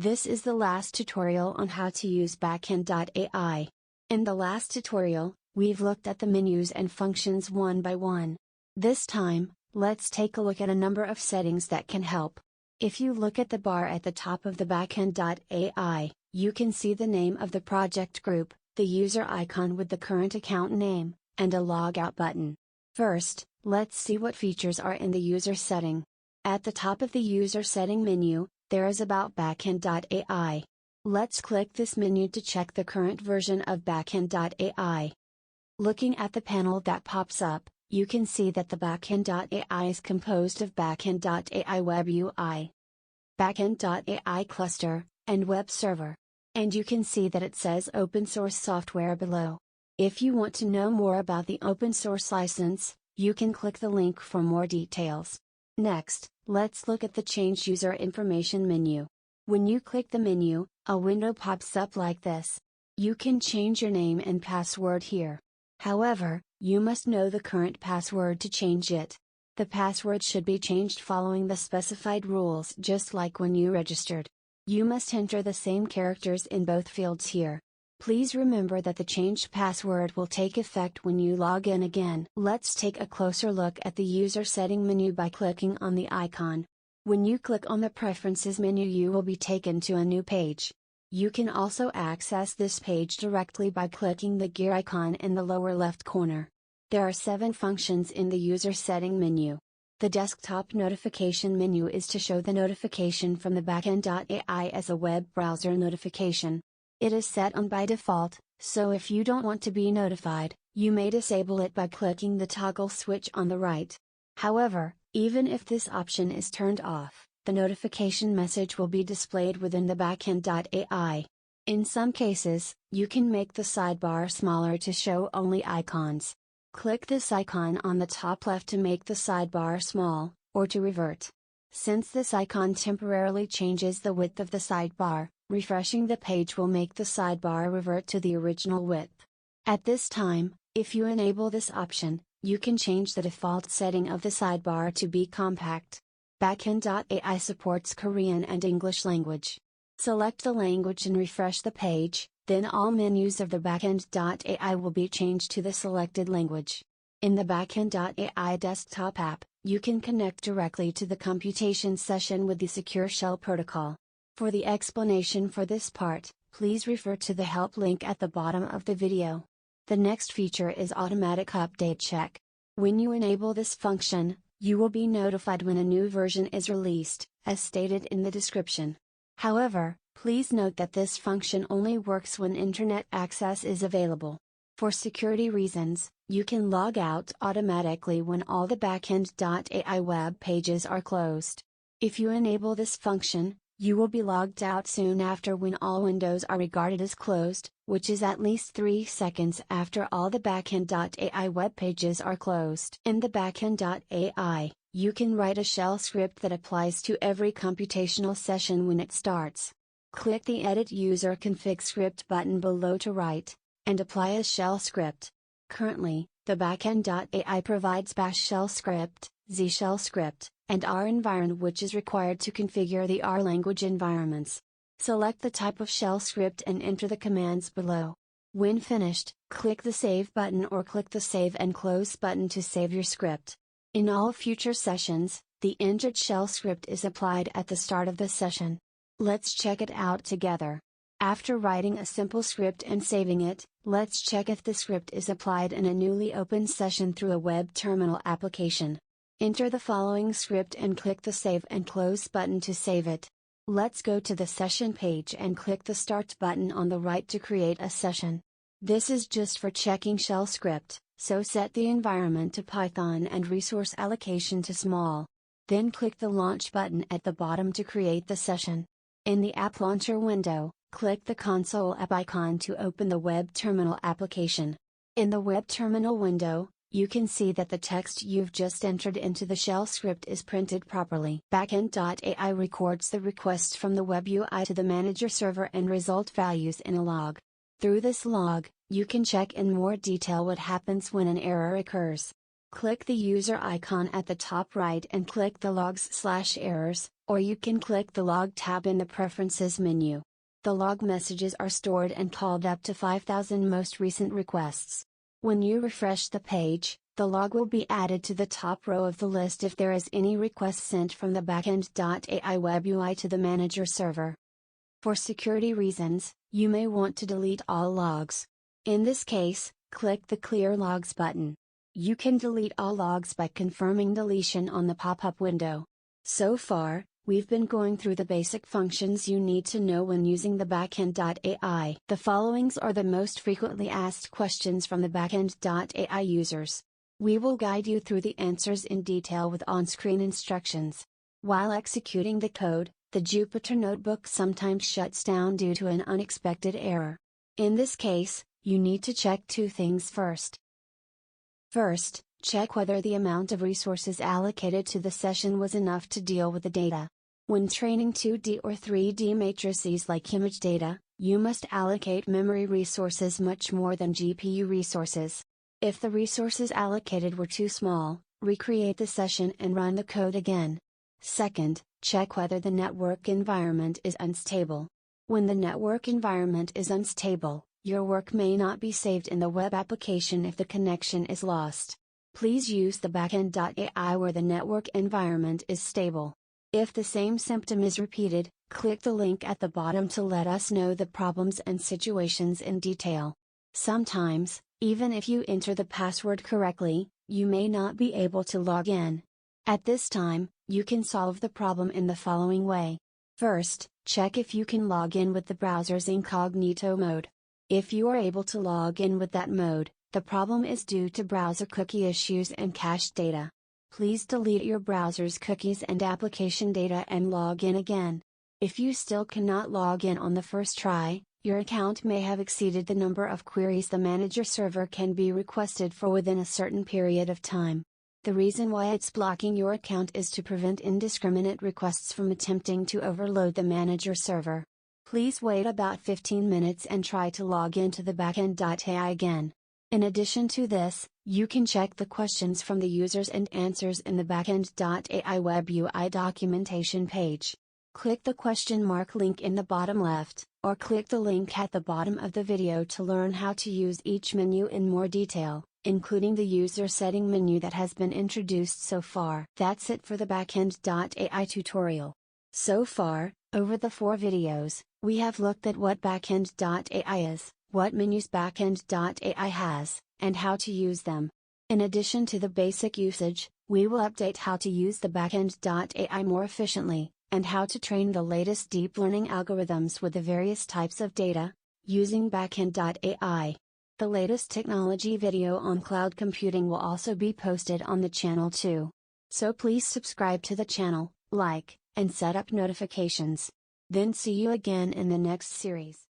This is the last tutorial on how to use Backend.AI. In the last tutorial, we've looked at the menus and functions one by one. This time, let's take a look at a number of settings that can help. If you look at the bar at the top of the Backend.AI, you can see the name of the project group, the user icon with the current account name, and a logout button. First, let's see what features are in the user setting. At the top of the user setting menu, there is About Backend.AI. Let's click this menu to check the current version of Backend.AI. Looking at the panel that pops up, you can see that the Backend.AI is composed of Backend.AI Web UI, Backend.AI Cluster, and Web Server. And you can see that it says Open Source Software below. If you want to know more about the open source license, you can click the link for more details. Next, let's look at the Change User Information menu. When you click the menu, a window pops up like this. You can change your name and password here. However, you must know the current password to change it. The password should be changed following the specified rules just like when you registered. You must enter the same characters in both fields here. Please remember that the changed password will take effect when you log in again. Let's take a closer look at the user setting menu by clicking on the icon. When you click on the Preferences menu, you will be taken to a new page. You can also access this page directly by clicking the gear icon in the lower left corner. There are 7 functions in the user setting menu. The desktop notification menu is to show the notification from the Backend.AI as a web browser notification. It is set on by default, so if you don't want to be notified, you may disable it by clicking the toggle switch on the right. However, even if this option is turned off, the notification message will be displayed within the Backend.AI. In some cases, you can make the sidebar smaller to show only icons. Click this icon on the top left to make the sidebar small, or to revert. Since this icon temporarily changes the width of the sidebar, refreshing the page will make the sidebar revert to the original width. At this time, if you enable this option, you can change the default setting of the sidebar to be compact. Backend.AI supports Korean and English language. Select the language and refresh the page, then all menus of the Backend.AI will be changed to the selected language. In the Backend.AI desktop app, you can connect directly to the computation session with the Secure Shell protocol. For the explanation for this part, please refer to the help link at the bottom of the video. The next feature is Automatic Update Check. When you enable this function, you will be notified when a new version is released, as stated in the description. However, please note that this function only works when internet access is available. For security reasons, you can log out automatically when all the Backend.AI web pages are closed. If you enable this function, you will be logged out soon after when all windows are regarded as closed, which is at least 3 seconds after all the Backend.AI web pages are closed. In the Backend.AI, you can write a shell script that applies to every computational session when it starts. Click the Edit User Config Script button below to write and apply a shell script. Currently, the Backend.AI provides Bash shell script, Z shell script, and R environment, which is required to configure the R language environments. Select the type of shell script and enter the commands below. When finished, click the Save button or click the Save and Close button to save your script. In all future sessions, the entered shell script is applied at the start of the session. Let's check it out together. After writing a simple script and saving it, let's check if the script is applied in a newly opened session through a web terminal application. Enter the following script and click the Save and Close button to save it. Let's go to the session page and click the Start button on the right to create a session. This is just for checking shell script, so set the environment to Python and resource allocation to small. Then click the Launch button at the bottom to create the session. In the App Launcher window, click the Console app icon to open the Web Terminal application. In the Web Terminal window, you can see that the text you've just entered into the shell script is printed properly. Backend.AI records the request from the Web UI to the manager server and result values in a log. Through this log, you can check in more detail what happens when an error occurs. Click the user icon at the top right and click the Logs/Errors, Or you can click the Log tab in the Preferences menu. The log messages are stored and called up to 5,000 most recent requests. When you refresh the page, the log will be added to the top row of the list if there is any request sent from the Backend.AI Web UI to the manager server. For security reasons, you may want to delete all logs. In this case, click the Clear Logs button. You can delete all logs by confirming deletion on the pop-up window. So far, we've been going through the basic functions you need to know when using the Backend.AI. The followings are the most frequently asked questions from the Backend.AI users. We will guide you through the answers in detail with on-screen instructions. While executing the code, the Jupyter notebook sometimes shuts down due to an unexpected error. In this case, you need to check two things first. First, check whether the amount of resources allocated to the session was enough to deal with the data. When training 2D or 3D matrices like image data, you must allocate memory resources much more than GPU resources. If the resources allocated were too small, recreate the session and run the code again. Second, check whether the network environment is unstable. When the network environment is unstable, your work may not be saved in the web application if the connection is lost. Please use the Backend.AI where the network environment is stable. If the same symptom is repeated, click the link at the bottom to let us know the problems and situations in detail. Sometimes, even if you enter the password correctly, you may not be able to log in. At this time, you can solve the problem in the following way. First, check if you can log in with the browser's incognito mode. If you are able to log in with that mode, the problem is due to browser cookie issues and cached data. Please delete your browser's cookies and application data and log in again. If you still cannot log in on the first try, your account may have exceeded the number of queries the manager server can be requested for within a certain period of time. The reason why it's blocking your account is to prevent indiscriminate requests from attempting to overload the manager server. Please wait about 15 minutes and try to log into the Backend.AI again. In addition to this, you can check the questions from the users and answers in the Backend.AI Web UI documentation page. Click the question mark link in the bottom left, or click the link at the bottom of the video to learn how to use each menu in more detail, including the user setting menu that has been introduced so far. That's it for the Backend.AI tutorial. So far, over the 4 videos, we have looked at what Backend.AI is, what menus Backend.AI has, and how to use them. In addition to the basic usage, we will update how to use the Backend.AI more efficiently, and how to train the latest deep learning algorithms with the various types of data, using Backend.AI. The latest technology video on cloud computing will also be posted on the channel too. So please subscribe to the channel, like, and set up notifications. Then see you again in the next series.